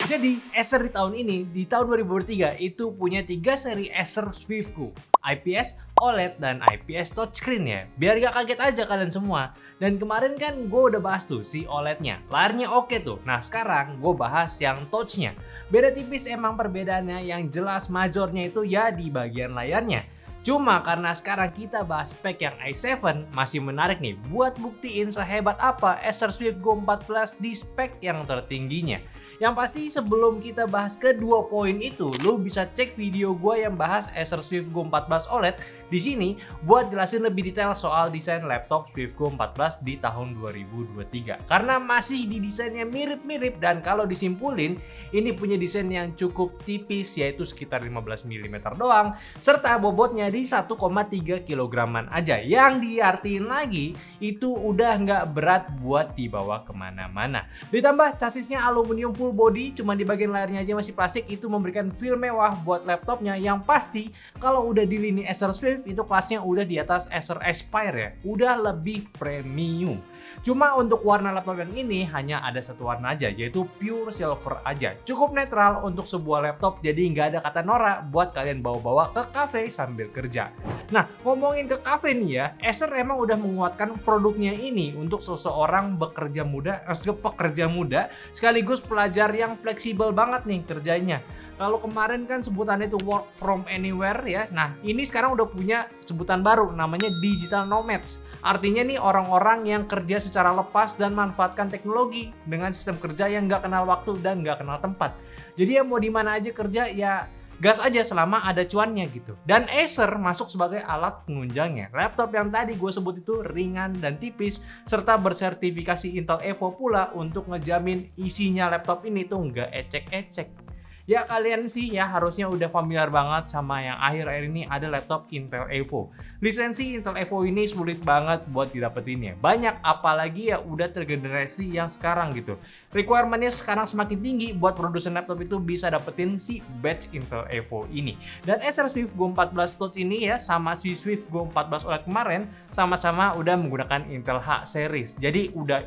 Jadi Acer di tahun ini, di tahun 2023 itu punya 3 seri Acer SwiftGo, IPS, OLED, dan IPS touchscreen ya. Biar gak kaget aja kalian semua. Dan kemarin kan gue udah bahas tuh si OLED-nya, layarnya oke tuh. Nah sekarang gue bahas yang touch-nya. Beda tipis emang perbedaannya, yang jelas majornya itu ya di bagian layarnya. Cuma karena sekarang kita bahas spek yang i7, masih menarik nih buat buktiin sehebat apa Acer SwiftGo 14 di spek yang tertingginya. Yang pasti sebelum kita bahas kedua poin itu, lu bisa cek video gue yang bahas Acer SwiftGo 14 OLED di sini buat jelasin lebih detail soal desain laptop SwiftGo 14 di tahun 2023. Karena masih di desainnya mirip-mirip dan kalau disimpulin ini punya desain yang cukup tipis yaitu sekitar 15 mm doang serta bobotnya di 1,3 kilograman aja, yang diartiin lagi itu udah nggak berat buat dibawa kemana-mana. Ditambah chassisnya aluminium full body, cuma di bagian layarnya aja masih plastik, itu memberikan feel mewah buat laptopnya yang pasti kalau udah di lini Acer Swift itu kelasnya udah di atas Acer Aspire ya, udah lebih premium. Cuma untuk warna laptop yang ini hanya ada satu warna aja, yaitu pure silver aja. Cukup netral untuk sebuah laptop, jadi nggak ada kata norak buat kalian bawa-bawa ke cafe sambil kerja. Nah, ngomongin ke cafe nih ya, Acer emang udah menguatkan produknya ini untuk seseorang pekerja muda sekaligus pelajar yang fleksibel banget nih kerjanya. Kalau kemarin kan sebutannya itu work from anywhere ya. Nah, ini sekarang udah punya sebutan baru namanya digital nomads. Artinya nih orang-orang yang kerja secara lepas dan manfaatkan teknologi dengan sistem kerja yang nggak kenal waktu dan nggak kenal tempat. Jadi ya mau di mana aja kerja ya gas aja selama ada cuannya gitu. Dan Acer masuk sebagai alat penunjangnya. Laptop yang tadi gue sebut itu ringan dan tipis serta bersertifikasi Intel Evo pula untuk ngejamin isinya laptop ini tuh nggak ecek-ecek. Ya kalian sih ya harusnya udah familiar banget sama yang akhir-akhir ini ada laptop Intel Evo. Lisensi Intel Evo ini sulit banget buat didapetinnya. Banyak apalagi ya udah tergenerasi yang sekarang gitu. Requirementnya sekarang semakin tinggi buat produsen laptop itu bisa dapetin si batch Intel Evo ini. Dan Acer SwiftGo 14 Touch ini ya sama si SwiftGo 14 OLED kemarin sama-sama udah menggunakan Intel H series. Jadi udah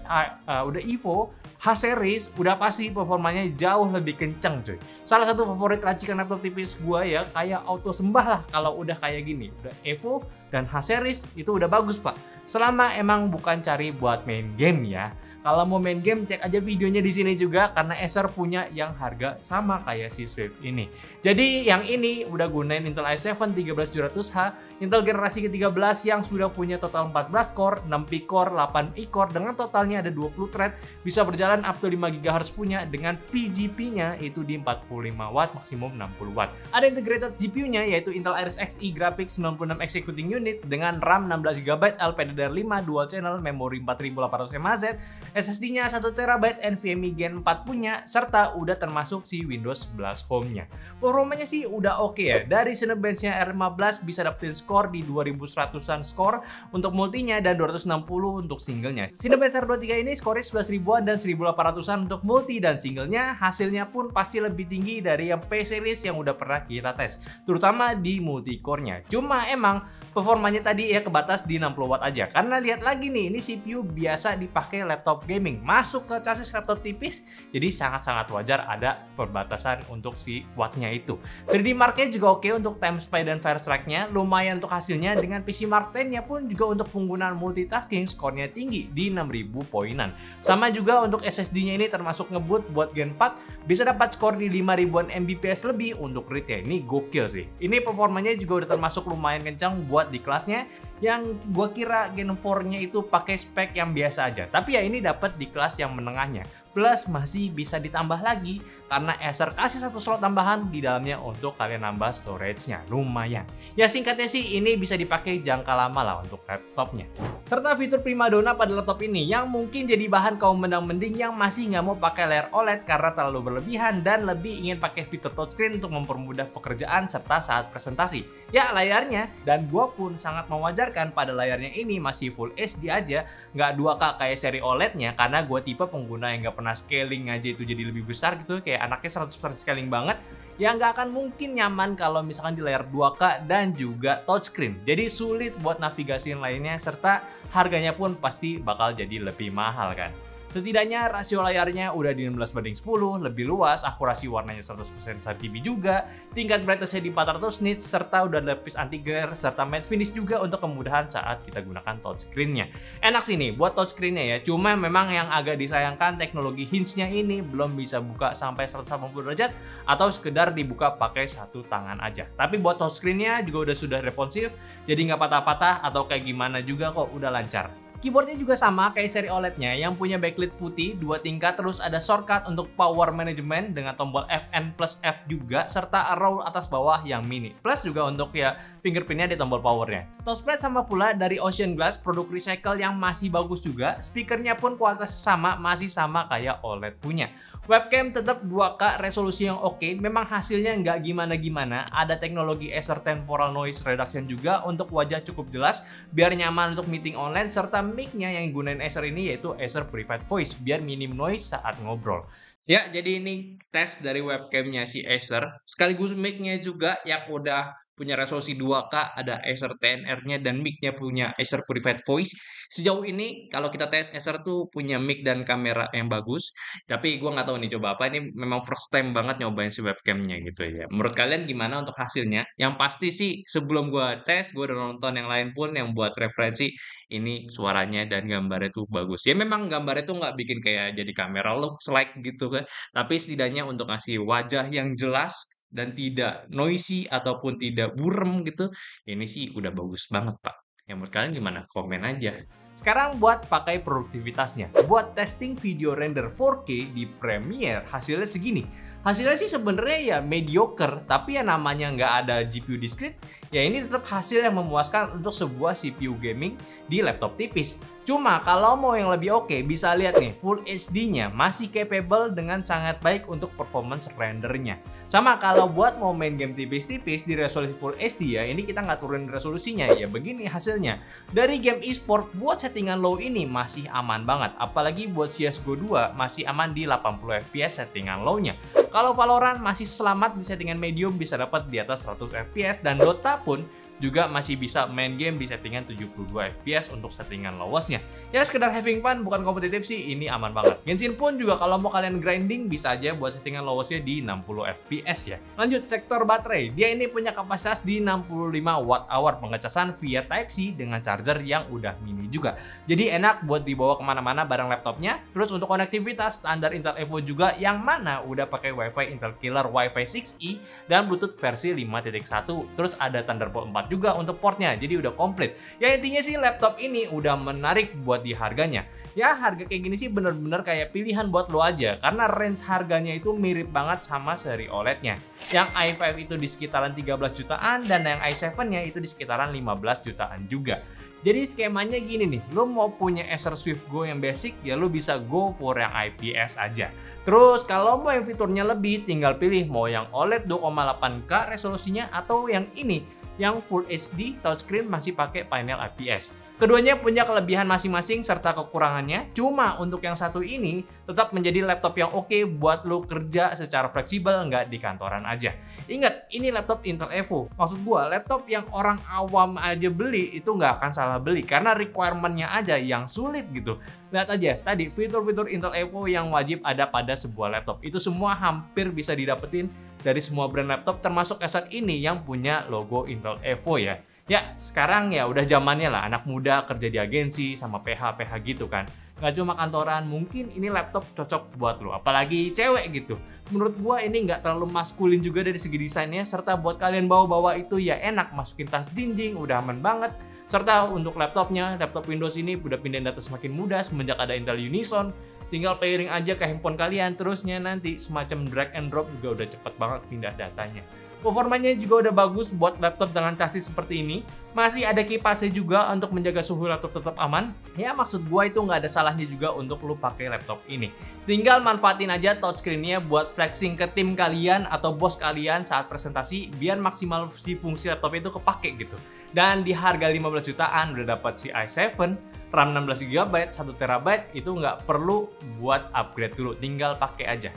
Evo H series udah pasti performanya jauh lebih kenceng cuy. Salah satu favorit racikan laptop tipis gua ya kayak auto sembah lah kalau udah kayak gini. Udah Evo dan H series itu udah bagus pak. Selama emang bukan cari buat main game ya. Kalau mau main game cek aja videonya di sini juga karena Acer punya yang harga sama kayak si Swift ini. Jadi yang ini udah gunain Intel i7 13700H, Intel generasi ke-13 yang sudah punya total 14 core, 6 P-core, 8 E-core dengan totalnya ada 20 thread, bisa berjalan up to 5 GHz punya dengan PGP-nya itu di 45 Watt maksimum 60 Watt. Ada integrated GPU-nya yaitu Intel Iris Xe Graphics 96 Executing Unit dengan RAM 16 GB, LPDDR5 dual channel, memori 4800 mAh, SSD-nya 1 TB, NVMe Gen 4 punya, serta udah termasuk si Windows 11 Home-nya. Performanya sih udah oke ya. Dari Cinebench-nya R15 bisa dapetin skor di 2100-an skor untuk multinya dan 260 untuk singlenya. Cinebench R23 ini skornya 11 ribuan dan 1800-an untuk multi dan singlenya. Hasilnya pun pasti lebih tinggi dari yang P-series yang udah pernah kita tes, terutama di multi-core-nya. Cuma emang performanya tadi ya kebatas di 60 Watt aja. Karena lihat lagi nih, ini CPU biasa dipakai laptop gaming, masuk ke chassis laptop tipis, jadi sangat-sangat wajar ada perbatasan untuk si wattnya itu. 3D Mark-nya juga oke untuk time spy dan fire strike-nya, lumayan untuk hasilnya. Dengan PC Mark 10-nya pun juga untuk penggunaan multitasking skornya tinggi di 6000 poinan. Sama juga untuk SSD-nya ini termasuk ngebut buat Gen 4, bisa dapat skor di 5000-an Mbps lebih untuk read-nya. Ini gokil sih. Ini performanya juga udah termasuk lumayan kencang buat di kelasnya, yang gua kira Gen 4-nya itu pakai spek yang biasa aja. Tapi ya ini dapat di kelas yang menengahnya. Plus masih bisa ditambah lagi karena Acer kasih satu slot tambahan di dalamnya untuk kalian nambah storage-nya. Lumayan. Ya singkatnya sih ini bisa dipakai jangka lama lah untuk laptopnya. Serta fitur primadona pada laptop ini yang mungkin jadi bahan kaum mendang-mending yang masih nggak mau pakai layar OLED karena terlalu berlebihan dan lebih ingin pakai fitur touchscreen untuk mempermudah pekerjaan serta saat presentasi. Ya layarnya, dan gua pun sangat mewajarkan pada layarnya ini masih Full HD aja, nggak 2K kayak seri OLED-nya karena gua tipe pengguna yang nggak pernah scaling aja itu jadi lebih besar gitu, kayak anaknya 100% scaling banget, yang nggak akan mungkin nyaman kalau misalkan di layar 2K dan juga touchscreen. Jadi sulit buat navigasiin lainnya serta harganya pun pasti bakal jadi lebih mahal kan. Setidaknya rasio layarnya udah di 16:10, lebih luas, akurasi warnanya 100% RGB juga, tingkat brightness-nya di 400 nits, serta udah ada lapis anti-glare, serta matte finish juga untuk kemudahan saat kita gunakan touchscreen-nya. Enak sih nih buat touchscreen-nya ya, cuma memang yang agak disayangkan teknologi hinge-nya ini belum bisa buka sampai 180 derajat atau sekedar dibuka pakai satu tangan aja. Tapi buat touchscreen-nya juga sudah responsif, jadi nggak patah-patah atau kayak gimana juga kok, udah lancar. Keyboardnya juga sama kayak seri OLED-nya yang punya backlit putih 2 tingkat, terus ada shortcut untuk power management dengan tombol Fn plus F juga, serta arrow atas bawah yang mini. Plus juga untuk ya fingerprint-nya di tombol powernya. Touchpad sama pula dari Ocean Glass, produk recycle yang masih bagus juga. Speakernya pun kualitasnya sama, masih sama kayak OLED punya. Webcam tetap 2K, resolusi yang oke, memang hasilnya nggak gimana-gimana. Ada teknologi Acer Temporal Noise Reduction juga untuk wajah cukup jelas, biar nyaman untuk meeting online, serta mic-nya yang gunain Acer ini yaitu Acer Private Voice, biar minim noise saat ngobrol. Ya, jadi ini tes dari webcamnya si Acer, sekaligus mic-nya juga yang udah punya resolusi 2K, ada Acer TNR-nya, dan mic-nya punya Acer Purified Voice. Sejauh ini kalau kita tes, Acer tuh punya mic dan kamera yang bagus, tapi gue nggak tahu nih coba apa, ini memang first time banget nyobain si webcamnya gitu ya. Menurut kalian gimana untuk hasilnya? Yang pasti sih sebelum gue tes, gue udah nonton yang lain pun yang buat referensi, ini suaranya dan gambarnya tuh bagus. Ya memang gambarnya tuh nggak bikin kayak jadi kamera looks like gitu kan, tapi setidaknya untuk ngasih wajah yang jelas dan tidak noisy ataupun tidak burem gitu, ini sih udah bagus banget, Pak. Yang menurut kalian gimana? Komen aja. Sekarang buat pakai produktivitasnya. Buat testing video render 4K di Premiere, hasilnya segini. Hasilnya sih sebenarnya ya mediocre, tapi ya namanya nggak ada GPU discrete, ya ini tetap hasil yang memuaskan untuk sebuah CPU gaming di laptop tipis. Cuma kalau mau yang lebih oke, bisa lihat nih, Full HD-nya masih capable dengan sangat baik untuk performance rendernya. Sama kalau buat mau main game tipis-tipis di resolusi Full HD ya, ini kita nggak turunin resolusinya, ya begini hasilnya. Dari game e-sport buat settingan low ini masih aman banget, apalagi buat CSGO 2 masih aman di 80 FPS settingan low-nya. Kalau Valorant masih selamat di settingan medium, bisa dapat di atas 100 FPS, dan Dota pun juga masih bisa main game di settingan 72 FPS untuk settingan lowest-nya. Ya sekedar having fun, bukan kompetitif sih, ini aman banget. Genshin pun juga kalau mau kalian grinding bisa aja buat settingan lowest-nya di 60 FPS ya. Lanjut sektor baterai, dia ini punya kapasitas di 65 Wh pengecasan via Type-C dengan charger yang udah mini juga. Jadi enak buat dibawa kemana-mana bareng laptopnya. Terus untuk konektivitas standar Intel Evo juga, yang mana udah pakai Wi-Fi Intel Killer Wi-Fi 6E dan Bluetooth versi 5.1. Terus ada Thunderbolt 4 juga untuk portnya, jadi udah komplit. Ya intinya sih laptop ini udah menarik buat di harganya. Ya harga kayak gini sih bener-bener kayak pilihan buat lo aja, karena range harganya itu mirip banget sama seri OLED-nya. Yang i5 itu di sekitaran 13 jutaan dan yang i7-nya itu di sekitaran 15 jutaan juga. Jadi skemanya gini nih, lo mau punya Acer Swift Go yang basic, ya lo bisa go for yang IPS aja. Terus kalau mau yang fiturnya lebih, tinggal pilih mau yang OLED 2,8K resolusinya atau yang ini, yang Full HD touchscreen masih pakai panel IPS. Keduanya punya kelebihan masing-masing serta kekurangannya, cuma untuk yang satu ini tetap menjadi laptop yang oke buat lo kerja secara fleksibel, nggak di kantoran aja. Ingat, ini laptop Intel Evo. Maksud gua, laptop yang orang awam aja beli itu nggak akan salah beli, karena requirement-nya aja yang sulit gitu. Lihat aja, tadi fitur-fitur Intel Evo yang wajib ada pada sebuah laptop. Itu semua hampir bisa didapetin dari semua brand laptop, termasuk Acer ini yang punya logo Intel Evo ya. Ya, sekarang ya udah zamannya lah anak muda kerja di agensi sama PH gitu kan. Nggak cuma kantoran, mungkin ini laptop cocok buat lo, apalagi cewek gitu. Menurut gua ini nggak terlalu maskulin juga dari segi desainnya, serta buat kalian bawa-bawa itu ya enak, masukin tas dinding, udah aman banget. Serta untuk laptopnya, laptop Windows ini udah pindahin data semakin mudah semenjak ada Intel Unison. Tinggal pairing aja ke handphone kalian, terusnya nanti semacam drag and drop juga udah cepet banget pindah datanya. Performanya juga udah bagus buat laptop dengan chassis seperti ini. Masih ada kipasnya juga untuk menjaga suhu laptop tetap aman. Ya maksud gua itu nggak ada salahnya juga untuk lu pakai laptop ini. Tinggal manfaatin aja touchscreen-nya buat flexing ke tim kalian atau bos kalian saat presentasi, biar maksimal si fungsi laptop itu kepake gitu. Dan di harga 15 jutaan udah dapat si i7, RAM 16GB, 1TB, itu nggak perlu buat upgrade dulu, tinggal pakai aja.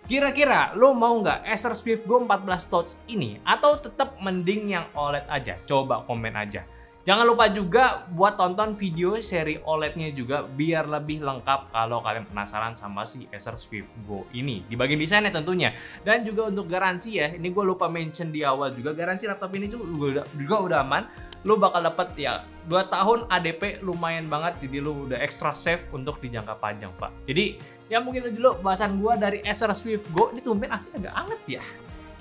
Kira-kira lo mau nggak Acer Swift Go 14 Touch ini, atau tetap mending yang OLED aja? Coba komen aja. Jangan lupa juga buat tonton video seri OLED-nya juga biar lebih lengkap kalau kalian penasaran sama si Acer Swift Go ini. Di bagian desainnya tentunya. Dan juga untuk garansi ya, ini gue lupa mention di awal juga, garansi laptop ini juga udah aman. Lu bakal dapat ya 2 tahun ADP, lumayan banget, jadi lu udah extra safe untuk di jangka panjang, Pak. Jadi ya mungkin dulu bahasan gue dari Acer Swift Go. Ini tumben asli agak anget ya.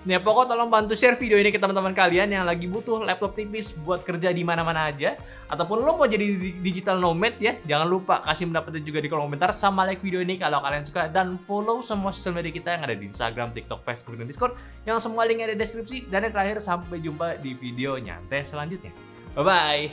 Ya pokoknya tolong bantu share video ini ke teman-teman kalian yang lagi butuh laptop tipis buat kerja di mana-mana aja, ataupun lo mau jadi digital nomad ya. Jangan lupa kasih pendapatnya juga di kolom komentar, sama like video ini kalau kalian suka, dan follow semua sosial media kita yang ada di Instagram, TikTok, Facebook, dan Discord yang semua link ada di deskripsi. Dan yang terakhir, sampai jumpa di video nyantai selanjutnya. Bye bye.